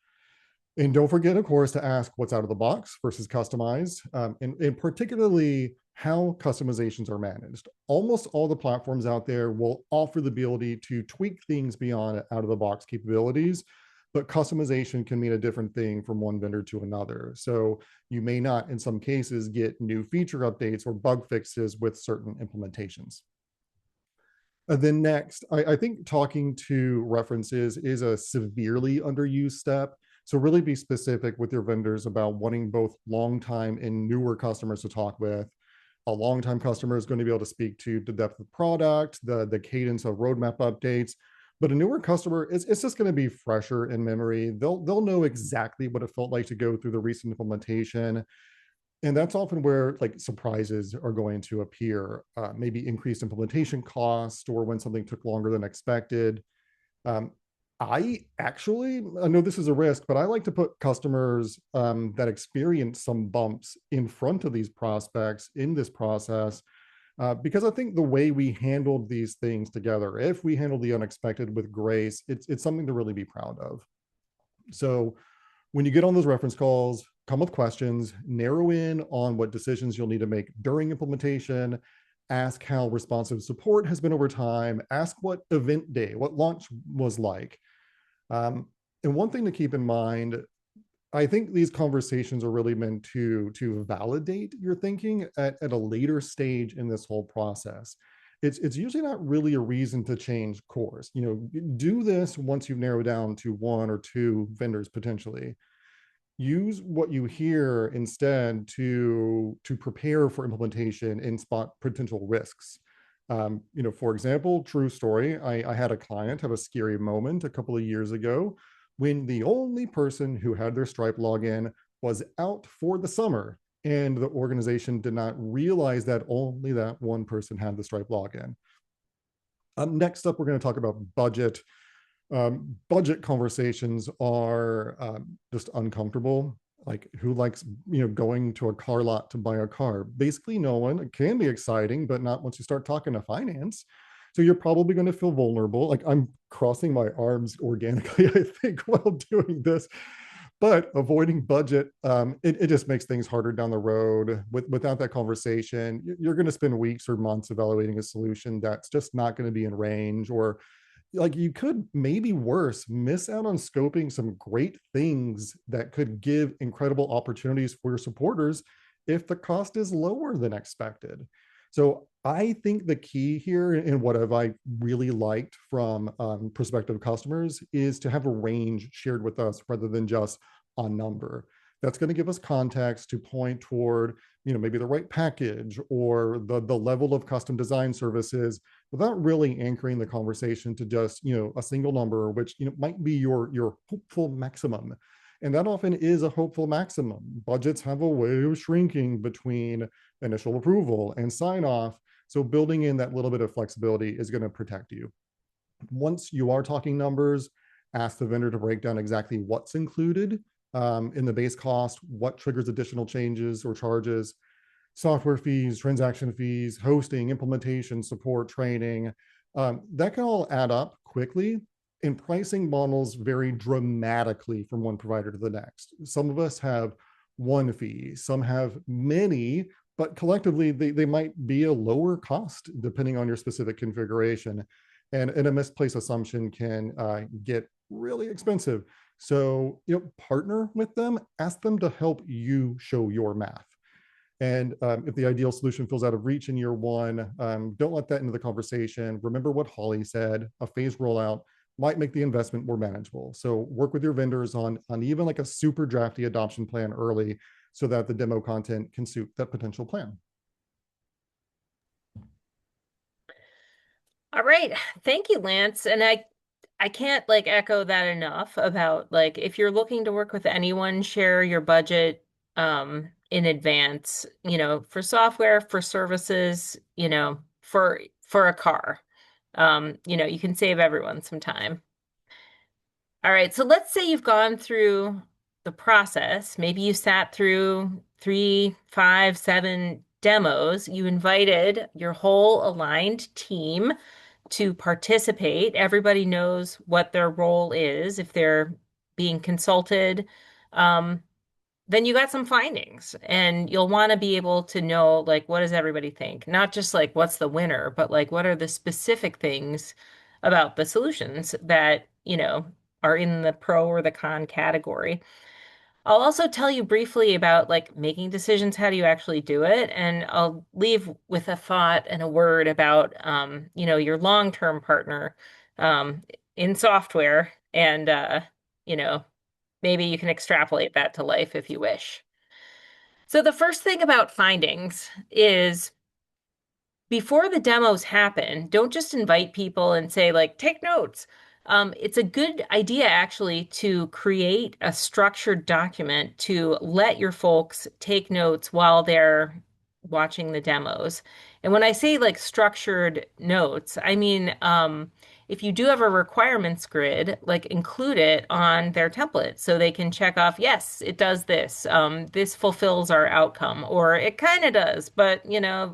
And don't forget, of course, to ask what's out of the box versus customized, and particularly how customizations are managed. Almost all the platforms out there will offer the ability to tweak things beyond out of the box capabilities, but customization can mean a different thing from one vendor to another. So you may not, in some cases, get new feature updates or bug fixes with certain implementations. And then next, I think talking to references is a severely underused step. So really be specific with your vendors about wanting both long-time and newer customers to talk with. A long-time customer is going to be able to speak to the depth of product, the cadence of roadmap updates. But a newer customer, it's just going to be fresher in memory. They'll know exactly what it felt like to go through the recent implementation. And that's often where like surprises are going to appear, maybe increased implementation cost or when something took longer than expected. Um, I know this is a risk, but I like to put customers that experience some bumps in front of these prospects in this process, because I think the way we handled these things together, if we handle the unexpected with grace, it's something to really be proud of. So when you get on those reference calls, come with questions, narrow in on what decisions you'll need to make during implementation, ask how responsive support has been over time, ask what event day, what launch was like. And one thing to keep in mind, I think these conversations are really meant to validate your thinking at a later stage in this whole process. It's usually not really a reason to change course. Do this once you've narrowed down to one or two vendors potentially. Use what you hear instead to prepare for implementation and spot potential risks. For example, true story, I had a client have a scary moment a couple of years ago when the only person who had their Stripe login was out for the summer, and the organization did not realize that only that one person had the Stripe login. Next up, we're going to talk about budget. Budget conversations are just uncomfortable. Like, who likes going to a car lot to buy a car? Basically no one. It can be exciting, but not once you start talking to finance. So you're probably going to feel vulnerable. Like, I'm crossing my arms organically, I think, while doing this. But avoiding budget, it just makes things harder down the road. Without that conversation, you're going to spend weeks or months evaluating a solution that's just not going to be in range, or like you could, maybe worse, miss out on scoping some great things that could give incredible opportunities for your supporters if the cost is lower than expected. So I think the key here, and what have I really liked from prospective customers, is to have a range shared with us rather than just a number. That's going to give us context to point toward, maybe the right package or the level of custom design services, without really anchoring the conversation to just, a single number, which, might be your hopeful maximum. And that often is a hopeful maximum. Budgets have a way of shrinking between initial approval and sign off. So building in that little bit of flexibility is going to protect you. Once you are talking numbers, ask the vendor to break down exactly what's included in the base cost, what triggers additional changes or charges, software fees, transaction fees, hosting, implementation, support, training. That can all add up quickly, and pricing models vary dramatically from one provider to the next. Some of us have one fee, some have many, but collectively they might be a lower cost depending on your specific configuration. And a misplaced assumption can get really expensive. So, partner with them, ask them to help you show your math. And if the ideal solution feels out of reach in year one, don't let that into the conversation. Remember what Holly said, a phased rollout might make the investment more manageable. So work with your vendors on even like a super drafty adoption plan early so that the demo content can suit that potential plan. All right. Thank you, Lance. And I can't like echo that enough about like if you're looking to work with anyone, share your budget in advance, for software, for services, for a car. You can save everyone some time. All right, so let's say you've gone through the process. Maybe you sat through 3, 5, 7 demos. You invited your whole aligned team to participate. Everybody knows what their role is if they're being consulted. Um, then you got some findings, and you'll want to be able to know, like, what does everybody think? Not just like what's the winner, but like what are the specific things about the solutions that, are in the pro or the con category. I'll also tell you briefly about like making decisions. How do you actually do it? And I'll leave with a thought and a word about, your long-term partner, um, in software. And, you know, maybe you can extrapolate that to life if you wish. So the first thing about findings is before the demos happen, don't just invite people and say, like, take notes. It's a good idea actually to create a structured document to let your folks take notes while they're watching the demos. And when I say like structured notes, I mean, if you do have a requirements grid, like include it on their template so they can check off, yes, it does this. This fulfills our outcome, or it kind of does, but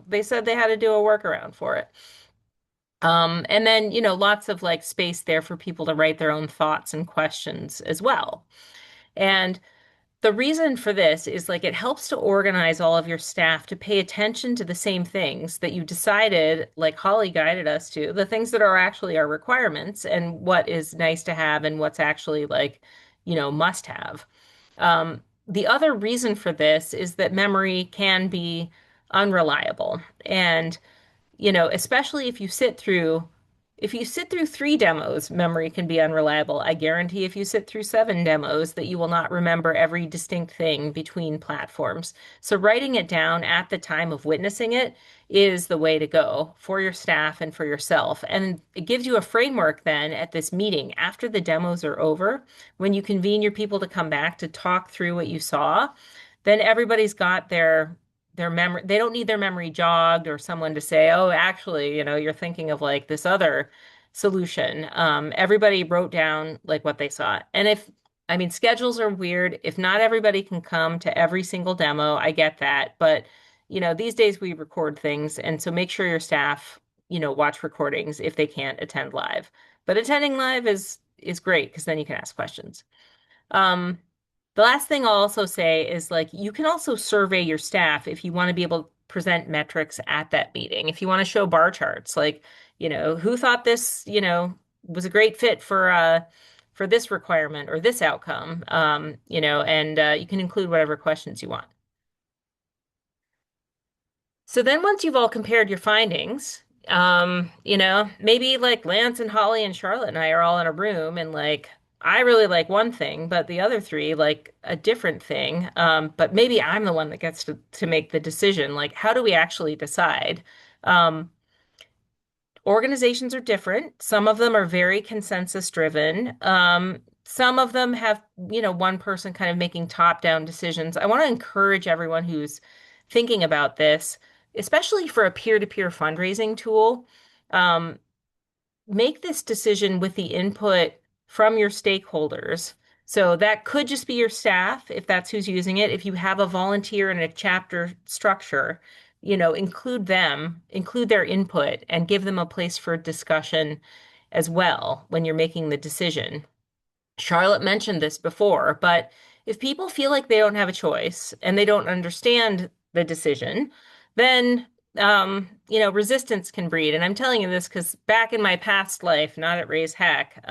they said they had to do a workaround for it. And then, lots of like space there for people to write their own thoughts and questions as well. And the reason for this is like it helps to organize all of your staff to pay attention to the same things that you decided, like Holly guided us to, the things that are actually our requirements and what is nice to have and what's actually like, must have. The other reason for this is that memory can be unreliable. And especially if you sit through 3 demos, memory can be unreliable. I guarantee if you sit through 7 demos that you will not remember every distinct thing between platforms. So writing it down at the time of witnessing it is the way to go for your staff and for yourself. And it gives you a framework then at this meeting after the demos are over, when you convene your people to come back to talk through what you saw, then everybody's got their memory. They don't need their memory jogged or someone to say, oh, actually, you're thinking of like this other solution. Everybody wrote down like what they saw. And I mean, schedules are weird. If not everybody can come to every single demo, I get that. But, these days we record things. And so make sure your staff, watch recordings if they can't attend live. But attending live is great because then you can ask questions. Um, the last thing I'll also say is like you can also survey your staff if you want to be able to present metrics at that meeting. If you want to show bar charts, like, who thought this, was a great fit for this requirement or this outcome, and you can include whatever questions you want. So then once you've all compared your findings, maybe like Lance and Holly and Charlotte and I are all in a room and like I really like one thing, but the other 3 like a different thing. But maybe I'm the one that gets to make the decision. Like, how do we actually decide? Um, Organizations are different. Some of them are very consensus driven. Some of them have, one person kind of making top-down decisions. I want to encourage everyone who's thinking about this, especially for a peer-to-peer fundraising tool. Um, Make this decision with the input from your stakeholders. So that could just be your staff if that's who's using it. If you have a volunteer in a chapter structure, include them, include their input, and give them a place for discussion as well when you're making the decision. Charlotte mentioned this before, but if people feel like they don't have a choice and they don't understand the decision, then resistance can breed. And I'm telling you this because back in my past life, not at Raise Heck,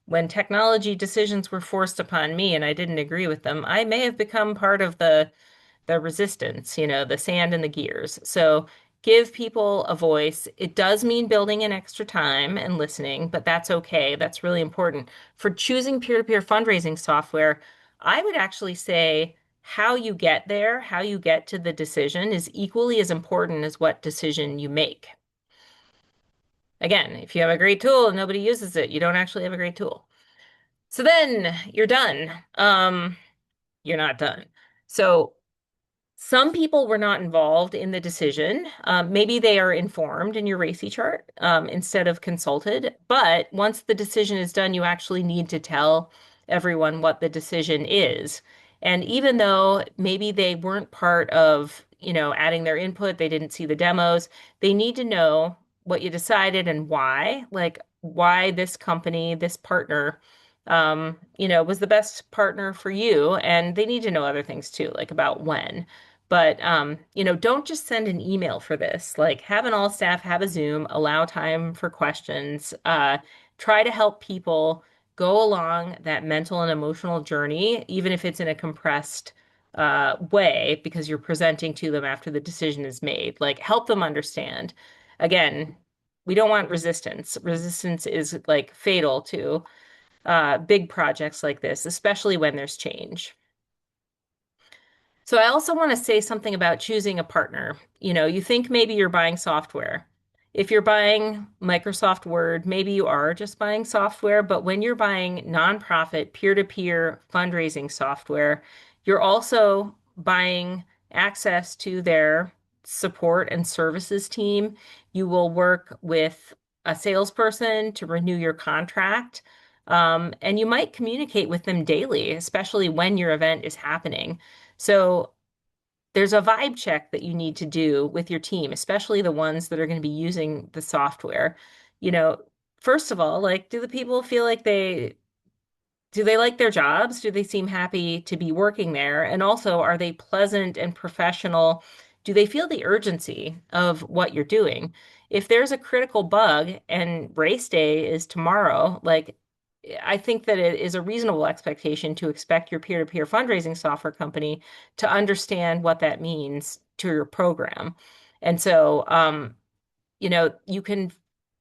when technology decisions were forced upon me and I didn't agree with them, I may have become part of the resistance, the sand in the gears. So give people a voice. It does mean building in extra time and listening, but that's okay. That's really important. For choosing peer-to-peer fundraising software, I would actually say how you get there, how you get to the decision is equally as important as what decision you make. Again, if you have a great tool and nobody uses it, you don't actually have a great tool. So then you're done. You're not done. So some people were not involved in the decision. Maybe they are informed in your RACI chart instead of consulted. But once the decision is done, you actually need to tell everyone what the decision is. And even though maybe they weren't part of, adding their input, they didn't see the demos, they need to know what you decided and why, like why this company, this partner was the best partner for you. And they need to know other things too, like about when. But don't just send an email for this. Like have an all staff, have a Zoom, allow time for questions. Try to help people go along that mental and emotional journey, even if it's in a compressed way, because you're presenting to them after the decision is made. Like help them understand. Again, we don't want resistance. Resistance is like fatal to big projects like this, especially when there's change. So I also want to say something about choosing a partner. You think maybe you're buying software. If you're buying Microsoft Word, maybe you are just buying software, but when you're buying nonprofit peer-to-peer fundraising software, you're also buying access to their support and services team. You will work with a salesperson to renew your contract. And you might communicate with them daily, especially when your event is happening. So there's a vibe check that you need to do with your team, especially the ones that are going to be using the software. You know, First of all, like, do the people feel like do they like their jobs? Do they seem happy to be working there? And also, are they pleasant and professional? Do they feel the urgency of what you're doing? If there's a critical bug and race day is tomorrow, like I think that it is a reasonable expectation to expect your peer-to-peer fundraising software company to understand what that means to your program. And so, you know, you can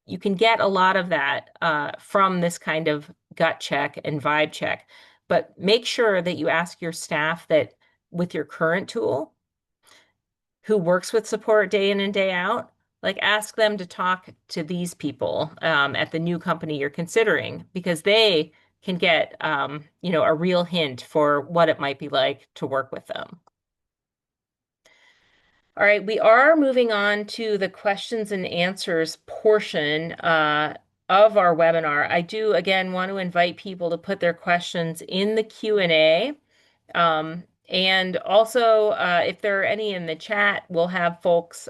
you can get a lot of that from this kind of gut check and vibe check, but make sure that you ask your staff that with your current tool, who works with support day in and day out, like ask them to talk to these people at the new company you're considering because they can get a real hint for what it might be like to work with them. All right, we are moving on to the questions and answers portion of our webinar. I do, again, want to invite people to put their questions in the Q&A. And also, if there are any in the chat, we'll have folks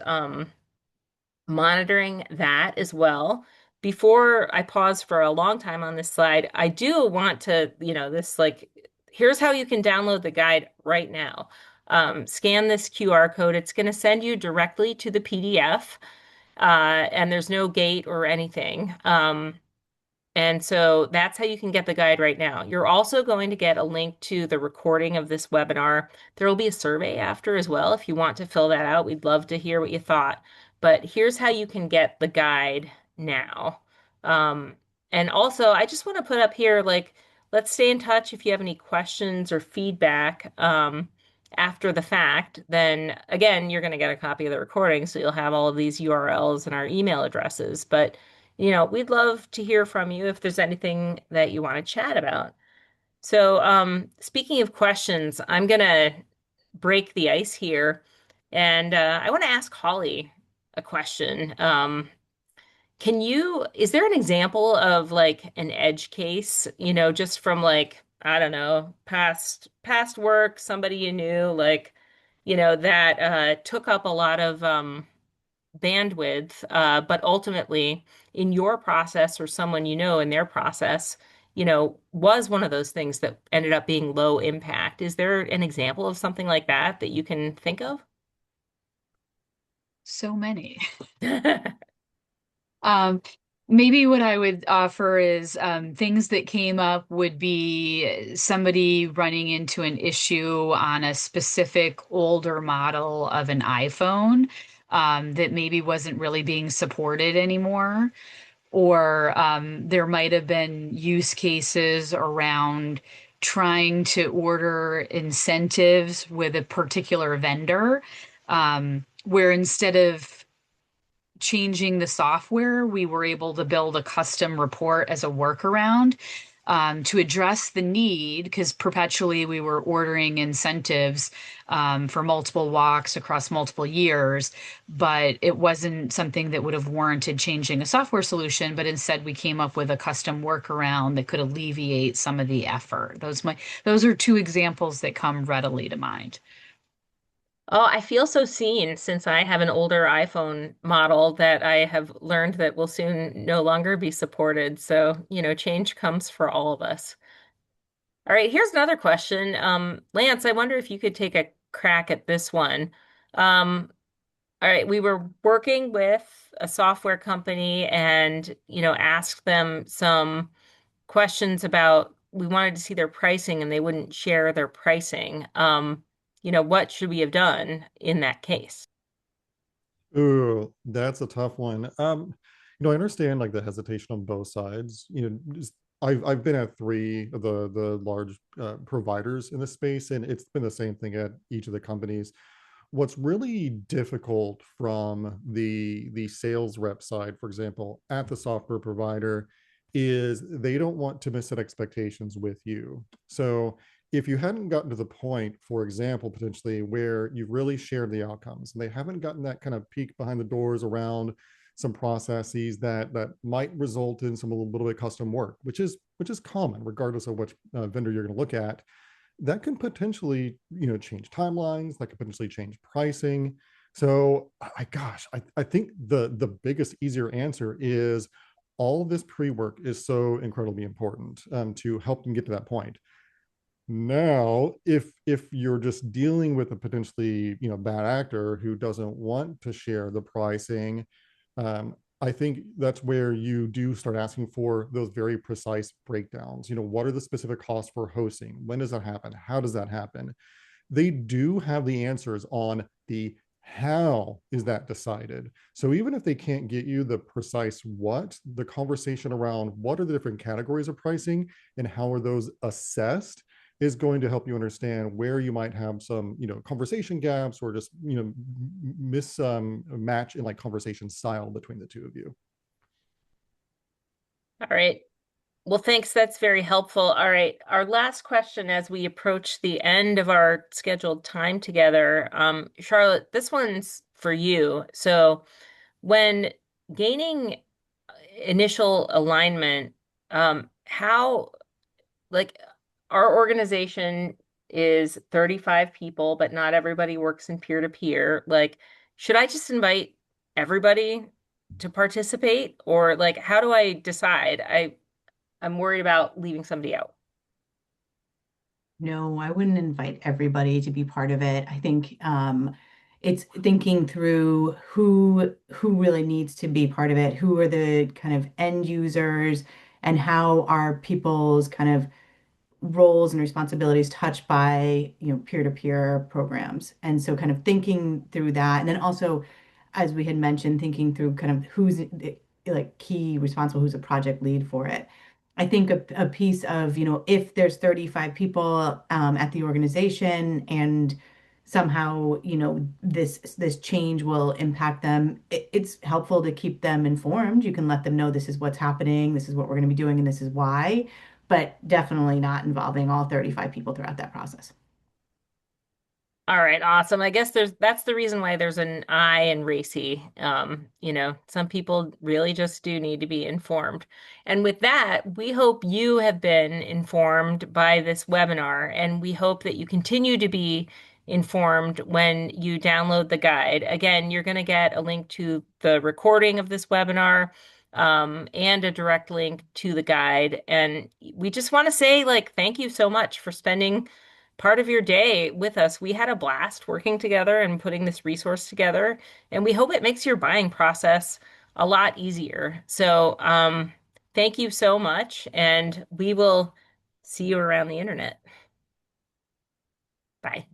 monitoring that as well. Before I pause for a long time on this slide, I do want to, here's how you can download the guide right now. Scan this QR code. It's going to send you directly to the PDF, and there's no gate or anything. And so that's how you can get the guide right now. You're also going to get a link to the recording of this webinar. There will be a survey after as well. If you want to fill that out, we'd love to hear what you thought. But here's how you can get the guide now. And also, I just want to put up here, like, let's stay in touch if you have any questions or feedback after the fact. Then again, you're going to get a copy of the recording, so you'll have all of these URLs and our email addresses. But we'd love to hear from you if there's anything that you want to chat about. So, speaking of questions, I'm gonna break the ice here, and I want to ask Holly a question. Is there an example of like an edge case, just from like I don't know, past work, somebody you knew, like, that took up a lot of bandwidth, but ultimately in your process or someone you know in their process, was one of those things that ended up being low impact. Is there an example of something like that that you can think of? So many. Um, Maybe what I would offer is things that came up would be somebody running into an issue on a specific older model of an iPhone that maybe wasn't really being supported anymore. Or there might have been use cases around trying to order incentives with a particular vendor, where instead of changing the software, we were able to build a custom report as a workaround to address the need, because perpetually we were ordering incentives for multiple walks across multiple years, but it wasn't something that would have warranted changing a software solution. But instead, we came up with a custom workaround that could alleviate some of the effort. Those are two examples that come readily to mind. Oh, I feel so seen since I have an older iPhone model that I have learned that will soon no longer be supported. So, change comes for all of us. All right, here's another question. Lance, I wonder if you could take a crack at this one. All right, we were working with a software company and, asked them some questions about we wanted to see their pricing and they wouldn't share their pricing. What should we have done in that case? Ooh, that's a tough one. I understand like the hesitation on both sides. I've been at three of the large providers in the space, and it's been the same thing at each of the companies. What's really difficult from the sales rep side, for example, at the software provider, is they don't want to misset expectations with you. So if you hadn't gotten to the point, for example, potentially where you've really shared the outcomes and they haven't gotten that kind of peek behind the doors around some processes that might result in some a little bit custom work, which is common regardless of which vendor you're going to look at, that can potentially change timelines, that could potentially change pricing. So I think the biggest easier answer is all of this pre-work is so incredibly important to help them get to that point. Now if you're just dealing with a potentially bad actor who doesn't want to share the pricing, I think that's where you do start asking for those very precise breakdowns. What are the specific costs for hosting? When does that happen? How does that happen? They do have the answers on the how is that decided. So even if they can't get you the precise what, the conversation around what are the different categories of pricing and how are those assessed is going to help you understand where you might have some conversation gaps or just miss match in like conversation style between the two of you. All right. Well, thanks. That's very helpful. All right. Our last question as we approach the end of our scheduled time together. Charlotte, this one's for you. So, when gaining initial alignment, how, like, our organization is 35 people, but not everybody works in peer-to-peer. Like, should I just invite everybody to participate? Or, like, how do I decide? I'm worried about leaving somebody out. No, I wouldn't invite everybody to be part of it. I think it's thinking through who really needs to be part of it, who are the kind of end users, and how are people's kind of roles and responsibilities touched by, peer-to-peer programs. And so kind of thinking through that. And then also, as we had mentioned, thinking through kind of who's like key responsible, who's a project lead for it. I think a piece of, if there's 35 people at the organization and somehow, this change will impact them, it's helpful to keep them informed. You can let them know this is what's happening, this is what we're going to be doing, and this is why, but definitely not involving all 35 people throughout that process. All right, awesome. I guess that's the reason why there's an I in racy. Some people really just do need to be informed. And with that, we hope you have been informed by this webinar, and we hope that you continue to be informed when you download the guide. Again, you're going to get a link to the recording of this webinar, and a direct link to the guide. And we just want to say, like, thank you so much for spending part of your day with us. We had a blast working together and putting this resource together, and we hope it makes your buying process a lot easier. So, thank you so much, and we will see you around the internet. Bye.